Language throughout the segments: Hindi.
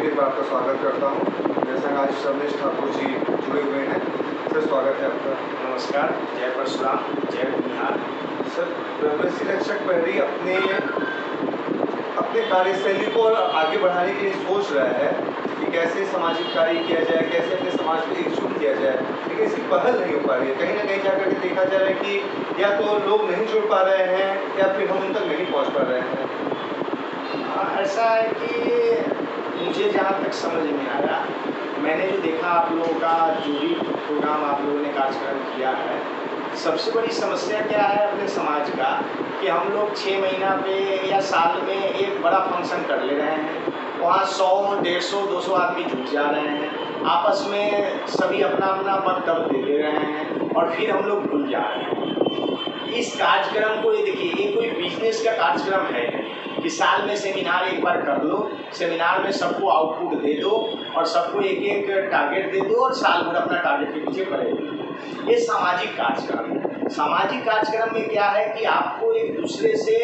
फिर एक बार आपका स्वागत करता हूँ। मेरे संग आज रमेश ठाकुर जी जुड़े हुए हैं। सर स्वागत है आपका। नमस्कार, जय परशुराम, जय भूमिहार। सर रमेश जी रक्षक प्रहरी अपने कार्यशैली को आगे बढ़ाने के लिए सोच रहा है कि कैसे सामाजिक कार्य किया जाए, कैसे अपने समाज को एकजुट किया जाए, लेकिन इसकी पहल नहीं हो पा रही है। कहीं ना कहीं जाकर के देखा जा रहा है कि या तो लोग नहीं जुड़ पा रहे हैं या फिर हम उन तक नहीं पहुँच पा रहे हैं। ऐसा है कि मुझे जहाँ तक समझ में आया, मैंने जो देखा आप लोगों का जो भी प्रोग्राम आप लोगों ने कार्यक्रम किया है, सबसे बड़ी समस्या क्या है अपने समाज का कि हम लोग 6 महीना पे या साल में एक बड़ा फंक्शन कर ले रहे हैं। वहाँ 100, 150, 200 आदमी जुट जा रहे हैं, आपस में सभी अपना अपना वक्तव्य दे दे रहे हैं और फिर हम लोग भूल जा रहे हैं। इस कार्यक्रम को ये देखिए, ये कोई बिजनेस का कार्यक्रम है कि साल में सेमिनार एक बार कर लो, सेमिनार में सबको आउटपुट दे दो और सबको एक एक टारगेट दे दो और साल भर अपना टारगेट के पीछे पड़े रहो। ये सामाजिक कार्यक्रम है। सामाजिक कार्यक्रम में क्या है कि आपको एक दूसरे से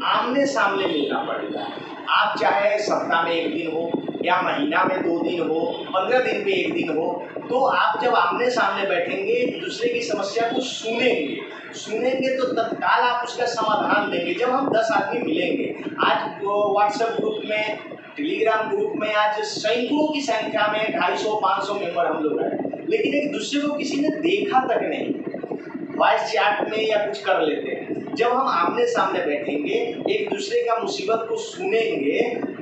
आमने सामने मिलना पड़ेगा। आप चाहे सप्ताह में 1 दिन हो या महीना में 2 दिन हो, 15 दिन पे 1 दिन हो, तो आप जब आमने सामने बैठेंगे, एक दूसरे की समस्या को सुनेंगे तो तत्काल आप उसका समाधान देंगे। जब हम 10 आदमी मिलेंगे, आज व्हाट्सएप ग्रुप में, टेलीग्राम ग्रुप में आज सैकड़ों की संख्या में 250-500 मेंबर हम लोग हैं, लेकिन एक दूसरे को किसी ने देखा तक नहीं, वॉइस चैट में या कुछ कर लेते हैं। जब हम आमने सामने बैठेंगे, एक दूसरे का मुसीबत को सुनेंगे,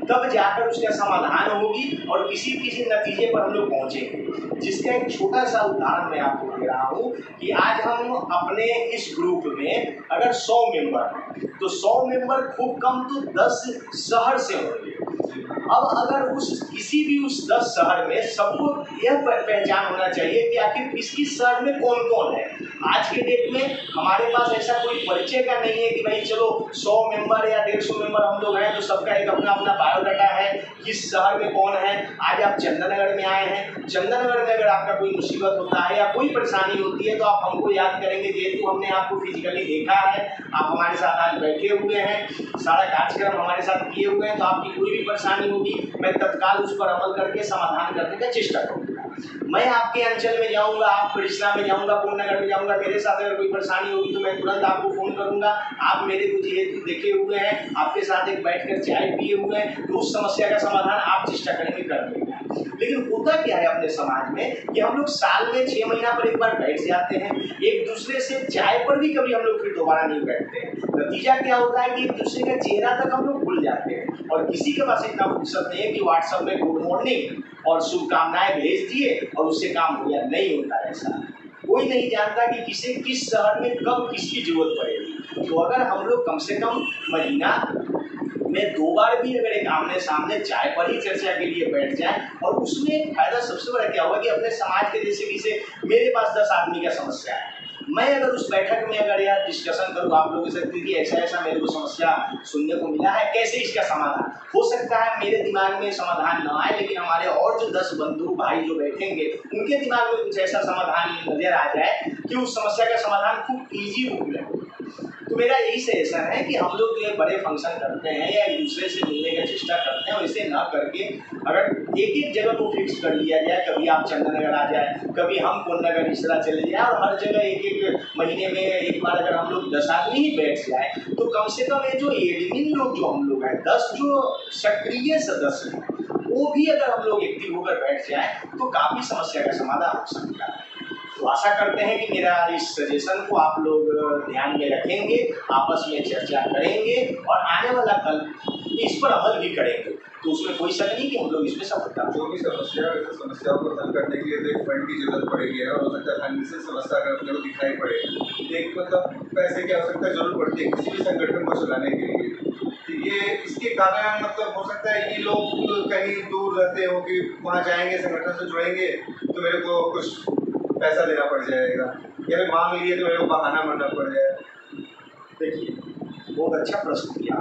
तब जाकर उसका समाधान होगी और किसी नतीजे पर हम लोग पहुँचेंगे। जिसका एक छोटा सा उदाहरण मैं आपको दे रहा हूँ कि आज हम अपने इस ग्रुप में अगर 100 मेंबर हैं, तो 100 मेंबर खूब कम तो 10 शहर से होंगे। अब अगर किसी भी उस 10 शहर में सबको यह पहचान होना चाहिए कि आखिर किस शहर में कौन कौन है। आज के डेट में हमारे पास ऐसा कोई परिचय का नहीं है कि भाई चलो 100 मेंबर या 150 मेंबर हम लोग हैं तो सबका एक अपना अपना बायोडाटा है, किस शहर में कौन है। आज आप चंदननगर में आए हैं, चंदननगर में अगर आपका कोई मुसीबत होता है या कोई परेशानी होती है तो आप हमको याद करेंगे, जेहेतु हमने आपको फिजिकली देखा है, आप हमारे साथ आज बैठे हुए हैं, सारा कार्यक्रम हमारे साथ किए हुए हैं, तो आपकी कोई भी परेशानी होगी मैं तत्काल उस पर अमल करके समाधान करने का चेष्टा करूँगा। मैं आपके अंचल में जाऊँगा, आप कृष्णा में जाऊँगा, पूर्णनगर में जाऊँगा, मेरे साथ अगर कोई परेशानी होगी तो मैं तुरंत आपको फ़ोन करूँगा। आप मेरे को जेहेतु देखे हुए हैं, आपके साथ एक बैठकर चाय पिए हुए हैं, तो उस समस्या का समाधान आप चेष्टा करेंगे कर देंगे। लेकिन होता क्या है अपने समाज में कि हम लोग साल में 6 महीना पर एक बार बैठ जाते हैं, एक दूसरे से चाय पर भी कभी हम लोग फिर दोबारा नहीं बैठते हैं। नतीजा क्या होता है कि एक दूसरे का चेहरा तक हम लोग भूल जाते हैं और किसी के पास इतना फुर्सत नहीं है कि व्हाट्सएप में गुड मॉर्निंग और शुभकामनाएं भेज दिए और उससे काम हो गया। नहीं होता ऐसा। कोई नहीं जानता कि किस शहर में कब किसकी जरूरत पड़ेगी। तो अगर हम लोग कम से कम महीना में 2 बार भी अगर एक आमने सामने चाय पर ही चर्चा के लिए बैठ जाए, और उसमें फायदा सबसे बड़ा क्या होगा कि अपने समाज के जैसे मेरे पास 10 आदमी का समस्या है, मैं अगर उस बैठक में अगर यार डिस्कशन करूँ आप लोगों से कि ऐसा मेरे को समस्या सुनने को मिला है, कैसे इसका समाधान हो सकता है, मेरे दिमाग में समाधान न आए, लेकिन हमारे और जो 10 बंधु भाई जो बैठेंगे उनके दिमाग में कुछ ऐसा समाधान नजर आ जाए कि उस समस्या का समाधान खूब ईजी रूप में हो। तो मेरा यही सजेशन है कि हम लोग ये बड़े फंक्शन करते हैं या एक दूसरे से मिलने का चेष्टा करते हैं, वैसे ना करके अगर एक जगह को फिक्स कर लिया जाए, कभी आप चंदननगर आ जाए, कभी हम पूर्णनगर इस तरह चले जाए, और हर जगह एक महीने में एक बार अगर हम लोग 10 आदमी ही बैठ जाए, तो कम से कम ये जो एडमिन लोग जो हम लोग हैं, 10 जो सक्रिय सदस्य हैं, वो भी अगर हम लोग एक्टिव होकर बैठ जाए तो काफ़ी समस्या का समाधान हो सकता है। तो आशा करते हैं कि मेरा इस सजेशन को आप लोग ध्यान में रखेंगे, आपस में चर्चा करेंगे और आने वाला कल इस पर अमल भी करेंगे। तो उसमें कोई शक नहीं कि हम लोग इसमें सफलता। जो भी समस्याओं को हल करने के लिए तो एक फंड की जरूरत पड़ेगी और हो सकता है फाइनेंशियल समस्या अगर अपने को दिखाई पड़े, एक मतलब पैसे की आवश्यकता जरूर पड़ती है किसी भी संगठन को चलाने के लिए। तो ये इसके कारण मतलब हो सकता है ये लोग कहीं दूर रहते हो कि वहाँ जाएंगे, संगठन से जुड़ेंगे तो मेरे को कुछ पैसा देना पड़ जाएगा, या मैं मांग लिए तो मेरे को बहाना मानना पड़ जाएगा। देखिए, बहुत अच्छा प्रश्न किया।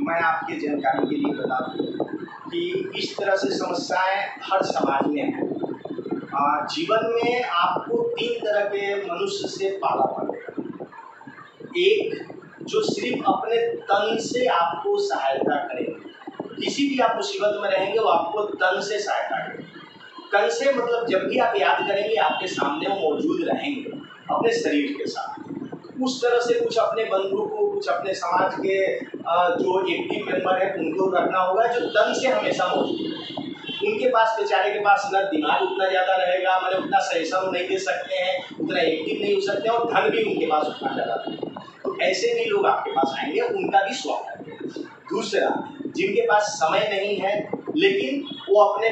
मैं आपकी जानकारी के लिए बता दूँ कि इस तरह से समस्याएं हर समाज में हैं। जीवन में आपको 3 तरह के मनुष्य से पाला पड़ेगा। एक जो सिर्फ अपने तन से आपको सहायता करेंगे किसी भी आप मुसीबत में रहेंगे वो आपको तन से सहायता करेंगे। तन से मतलब जब भी आप याद करेंगे आपके सामने वो मौजूद रहेंगे अपने शरीर के साथ। उस तरह से कुछ अपने बंधु को, कुछ अपने समाज के जो एक्टिव मेंबर है उनको रखना होगा जो तन से हमेशा मौजूद है। उनके पास, बेचारे के पास न दिमाग उतना ज़्यादा रहेगा, मतलब उतना सजेशन नहीं दे सकते हैं, उतना एक्टिव नहीं हो सकते हैं, और धन भी उनके पास उतना ज़्यादा नहीं है। तो ऐसे भी लोग आपके पास आएंगे, उनका भी स्वागत है। दूसरा, जिनके पास समय नहीं है लेकिन वो अपने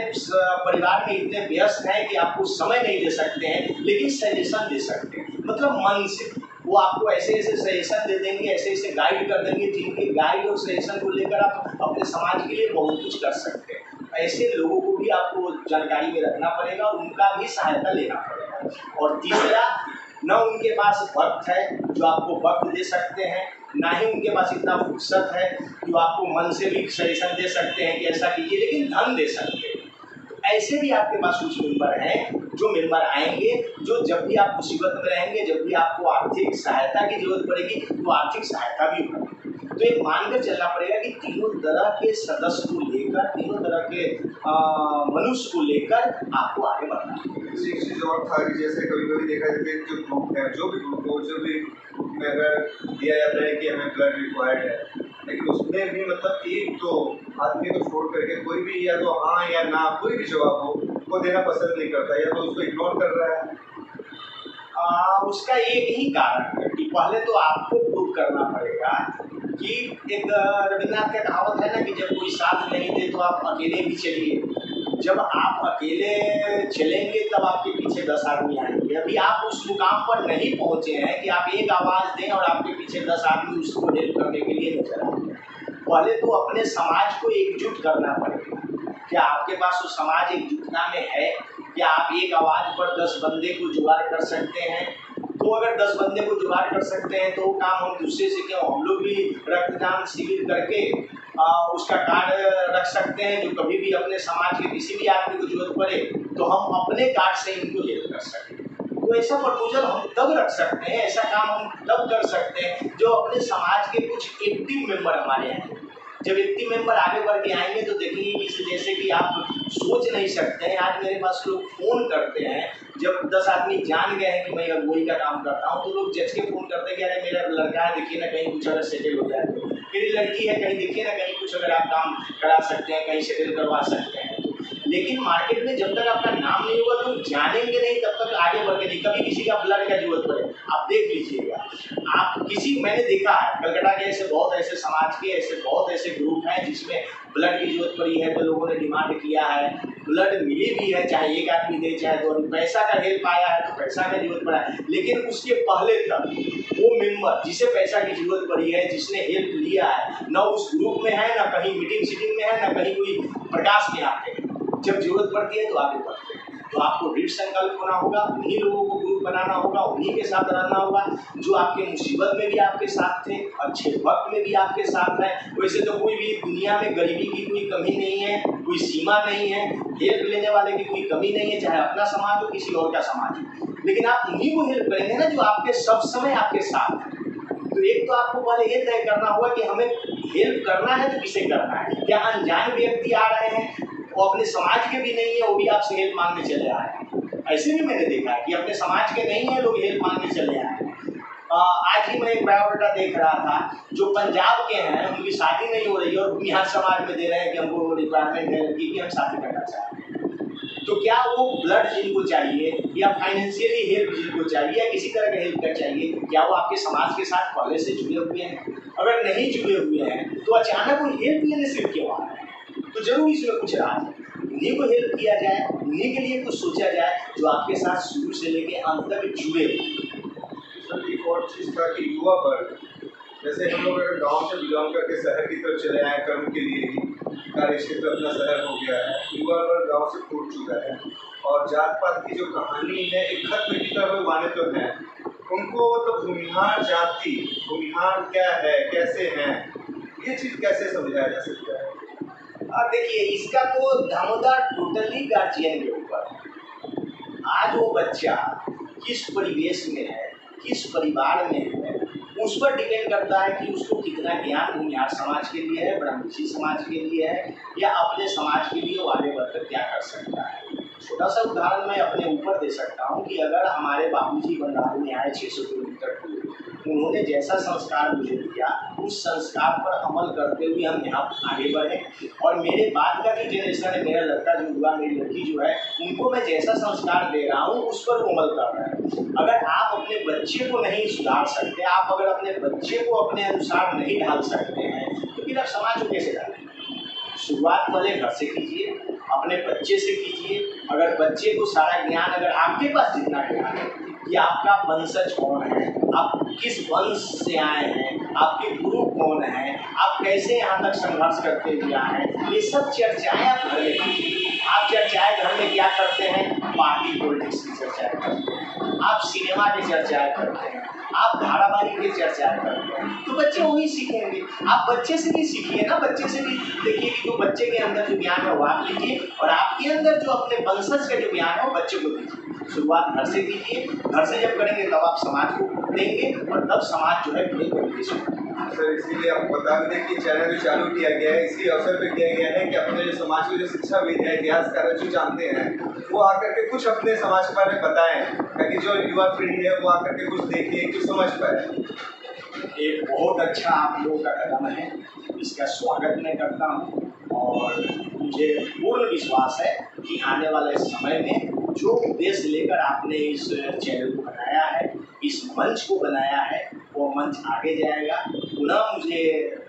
परिवार में इतने व्यस्त हैं कि आपको समय नहीं दे सकते हैं लेकिन सजेशन दे सकते हैं, मतलब मन से वो आपको ऐसे ऐसे सजेशन दे देंगे, ऐसे ऐसे गाइड कर देंगे जिनके गाइड और सजेशन को लेकर आप अपने समाज के लिए बहुत कुछ कर सकते हैं। ऐसे लोगों को भी आपको जानकारी में रखना पड़ेगा और उनका भी सहायता लेना पड़ेगा। और तीसरा, न उनके पास वक्त है जो आपको वक्त दे सकते हैं, ना ही उनके पास इतना फुर्सत है जो आपको मन से भी सजेशन दे सकते हैं कि ऐसा कीजिए, लेकिन धन दे सकते हैं। तो ऐसे भी आपके पास कुछ मेंबर हैं जो मेंबर आएंगे जो जब भी आप मुसीबत में रहेंगे, जब भी आपको आर्थिक सहायता की जरूरत पड़ेगी तो आर्थिक सहायता भी होगी। तो ये मानकर चलना पड़ेगा कि तीनों तरह के सदस्य को लेकर, तीनों तरह के मनुष्य को लेकर आपको आगे बढ़ना है। एक चीज़ और था कि जैसे कभी कभी देखा जाता है जो ग्रुप है, जो भी ग्रुप हो, जो भी ग्रुप में अगर दिया जाता है कि हमें ब्लड रिक्वायर्ड है, लेकिन उसमें भी मतलब एक तो आदमी को छोड़ करके कोई भी या तो हाँ या ना कोई भी जवाब हो वो देना पसंद नहीं करता, या तो उसको इग्नोर कर रहा है। उसका एक ही कारण है कि पहले तो आपको प्रूव करना पड़ेगा कि एक रविन्द्रनाथ का कहावत है ना कि जब कोई साथ नहीं दे तो आप अकेले भी चलिए। जब आप अकेले चलेंगे तब आपके पीछे 10 आदमी आएंगे। अभी आप उस मुकाम पर नहीं पहुंचे हैं कि आप एक आवाज़ दें और आपके पीछे 10 आदमी उसको हेल्प करने के लिए नजर आएंगे। पहले तो अपने समाज को एकजुट करना पड़ेगा। क्या आपके पास वो समाज एकजुटता में है? क्या आप एक आवाज़ पर 10 बंदे को जुगाड़ कर सकते हैं? तो अगर 10 बंदे को जुगाड़ कर सकते हैं तो वो काम हम दूसरे से क्यों, हम लोग भी रक्तदान शिविर करके उसका कार्ड रख सकते हैं जो कभी भी अपने समाज के किसी भी आदमी को जरूरत पड़े तो हम अपने कार्ड से इनको हेल्प कर सकें। तो ऐसा प्रपोजल हम तब रख सकते हैं, ऐसा काम हम तब कर सकते हैं जो अपने समाज के कुछ एक्टिव मेंबर हमारे हैं। जब एक्टिव मेंबर आगे बढ़ के आएंगे तो देखेंगे कि जैसे कि आप सोच नहीं सकते हैं, आज मेरे पास लोग फ़ोन करते हैं, जब 10 आदमी जान गए हैं कि मैं अगुवाई का काम करता हूँ तो लोग जज के फ़ोन करते हैं कि अरे मेरा लड़का है, देखिए ना कहीं कुछ अगर सेटल हो जाए तो, मेरी लड़की है कहीं देखिए ना कहीं कुछ अगर आप काम करा सकते हैं, कहीं सेटल करवा सकते हैं। लेकिन मार्केट में जब तक आपका नाम नहीं होगा तो जानेंगे नहीं, तब तक आगे बढ़ के नहीं। कभी किसी का ब्लड का जरूरत पड़े आप देख लीजिएगा, आप किसी, मैंने देखा है कलकत्ता के ऐसे बहुत ऐसे समाज के ऐसे बहुत ऐसे ग्रुप हैं जिसमें ब्लड की जरूरत पड़ी है तो लोगों ने डिमांड किया है, ब्लड मिली भी है, चाहे एक आदमी दे चाहे 2 आदमी, पैसा का हेल्प आया है तो पैसा का जरूरत पड़ा है। लेकिन उसके पहले तक वो मेंबर जिसे पैसा की जरूरत पड़ी है, जिसने हेल्प लिया है, न उस ग्रुप में है, न कहीं मीटिंग सीटिंग में है, न कहीं कोई प्रकाश में आते हैं, जब जरूरत पड़ती है तो आगे बढ़ते हैं। तो आपको दृढ़ संकल्प होना होगा, उन्हीं लोगों को ग्रुप बनाना होगा, उन्हीं के साथ रहना होगा जो आपके मुसीबत में भी आपके साथ थे, अच्छे वक्त में भी आपके साथ है। वैसे तो कोई भी दुनिया में गरीबी की कोई कमी नहीं है, कोई सीमा नहीं है, हेल्प लेने वाले की कोई कमी नहीं है, चाहे अपना समाज हो किसी और का समाज हो, लेकिन आप उन्हीं को हेल्प करेंगे ना जो आपके सब समय आपके साथ है। तो एक तो आपको पहले ये तय करना होगा कि हमें हेल्प करना है तो किसे करना है। क्या अनजान व्यक्ति आ रहे हैं, वो अपने समाज के भी नहीं है, वो भी आपसे हेल्प मांगने चले आए हैं। ऐसे भी मैंने देखा है कि अपने समाज के नहीं है, लोग हेल्प मांगने चले आए हैं। आज ही मैं एक बायोडाटा देख रहा था, जो पंजाब के हैं उनकी शादी नहीं हो रही है और बिहार समाज में दे रहे हैं कि हमको रिक्वायरमेंट है कि हम शादी करना चाहते हैं। तो क्या वो ब्लड जिनको चाहिए या फाइनेंशियली हेल्प जिनको चाहिए या किसी तरह का हेल्प कर चाहिए, क्या वो आपके समाज के साथ पहले से जुड़े हुए हैं? अगर नहीं जुड़े हुए हैं तो अचानक वो हेल्प लेने से क्यों आ रहे हैं? तो जरूर इसमें कुछ राज है। उन्हीं को हेल्प किया जाए, उन्हीं के लिए कुछ सोचा जाए जो आपके साथ शुरू से लेके अंत तक जुड़े। सर एक और चीज़ था कि युवा वर्ग, जैसे हम लोग अगर गांव से बिलोंग करके शहर की तरफ चले आए कर्म के लिए ही, कार्य क्षेत्र अपना शहर हो गया है, युवा वर्ग गाँव से फूट चुका है और जात पात की जो कहानी है एक खत्म की तरफ माने तो है, उनको तो भूमिहार जाति, भूमिहार क्या है, कैसे हैं, ये चीज़ कैसे समझाया जा सकता है? देखिए इसका तो दामोदर टोटली गार्जियन के ऊपर है। आज वो बच्चा किस परिवेश में है, किस परिवार में है, उस पर डिपेंड करता है कि उसको कितना ज्ञान भूमिहार समाज के लिए है, ब्रह्मऋषि समाज के लिए है, या अपने समाज के लिए वो आगे बढ़कर क्या कर सकता है। छोटा सा उदाहरण मैं अपने ऊपर दे सकता हूँ कि अगर हमारे बाबूजी बंगाल में आए 600 किलोमीटर दूर, उन्होंने जैसा संस्कार मुझे दिया उस संस्कार पर अमल करते हुए हम यहाँ आगे बढ़े, और मेरे बाद का जो जनरेशन है, मेरा लड़का जो हुआ, मेरी लड़की जो है, उनको मैं जैसा संस्कार दे रहा हूँ उस पर वो अमल कर रहे हैं। अगर आप अपने बच्चे को नहीं सुधार सकते, आप अगर अपने बच्चे को अपने अनुसार नहीं ढाल सकते हैं, तो फिर आप समाज को कैसे डालेंगे। शुरुआत पहले घर से कीजिए, अपने बच्चे से कीजिए। अगर बच्चे को सारा ज्ञान, अगर आपके पास जितना ज्ञान है कि आपका वंशज कौन है, आप किस वंश से आए हैं, आपके गुरु कौन हैं, आप कैसे यहाँ तक संघर्ष करते हुए आए हैं, ये सब चर्चाएं आप घर में कीजिए। आप चर्चाएं घर में क्या करते हैं, पार्टी पॉलिटिक्स की चर्चाएं करते हैं, आप सिनेमा की चर्चाएं करते हैं, आप धारावाहिक की चर्चाएं करते हैं, तो बच्चे वही सीखेंगे। आप बच्चे से भी सीखिए ना, बच्चे से भी देखिए कि जो बच्चे के अंदर जो ज्ञान है वो आप लीजिए, और आपके अंदर जो अपने वंशज का जो ज्ञान है वो बच्चे को दीजिए। शुरुआत घर से कीजिए, घर से जब करेंगे तब आप समाज को देंगे, और तब समाज जो है पूरे तरीके से। सर, इसीलिए आपको बता दें कि चैनल जो चालू किया गया है इसी अवसर पर किया गया है कि अपने जो समाज को जो शिक्षाविद है, इतिहासकार जो जानते हैं, वो आकर के कुछ अपने समाज के बारे में बताएं, ताकि जो युवा पीढ़ी है वो आकर के कुछ देखे, कुछ समझ पाए। एक बहुत अच्छा आप लोगों का कदम है, इसका स्वागत मैं करता हूँ, और मुझे पूर्ण विश्वास है कि आने वाले समय में जो उद्देश्य लेकर आपने इस चैनल को बनाया है, इस मंच को बनाया है, वो मंच आगे जाएगा। पुनः मुझे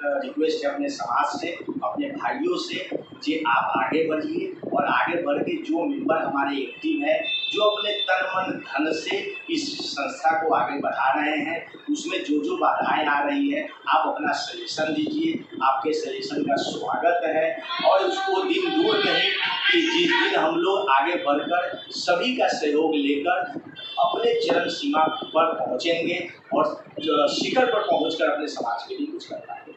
रिक्वेस्ट है अपने समाज से, अपने भाइयों से, कि आप आगे बढ़िए, और आगे बढ़ के जो मेंबर हमारे एक्टिव है, जो अपने तन मन धन से इस संस्था को आगे बढ़ा रहे हैं, उसमें जो जो बाधाएं आ रही है, आप अपना सजेशन दीजिए। आपके सजेशन का स्वागत है, और उसको दिन दूर नहीं कि जिस दिन हम लोग आगे बढ़कर सभी का सहयोग लेकर अपने चरम सीमा पर पहुंचेंगे, और शिखर पर पहुंचकर अपने समाज के लिए कुछ कर पाएंगे।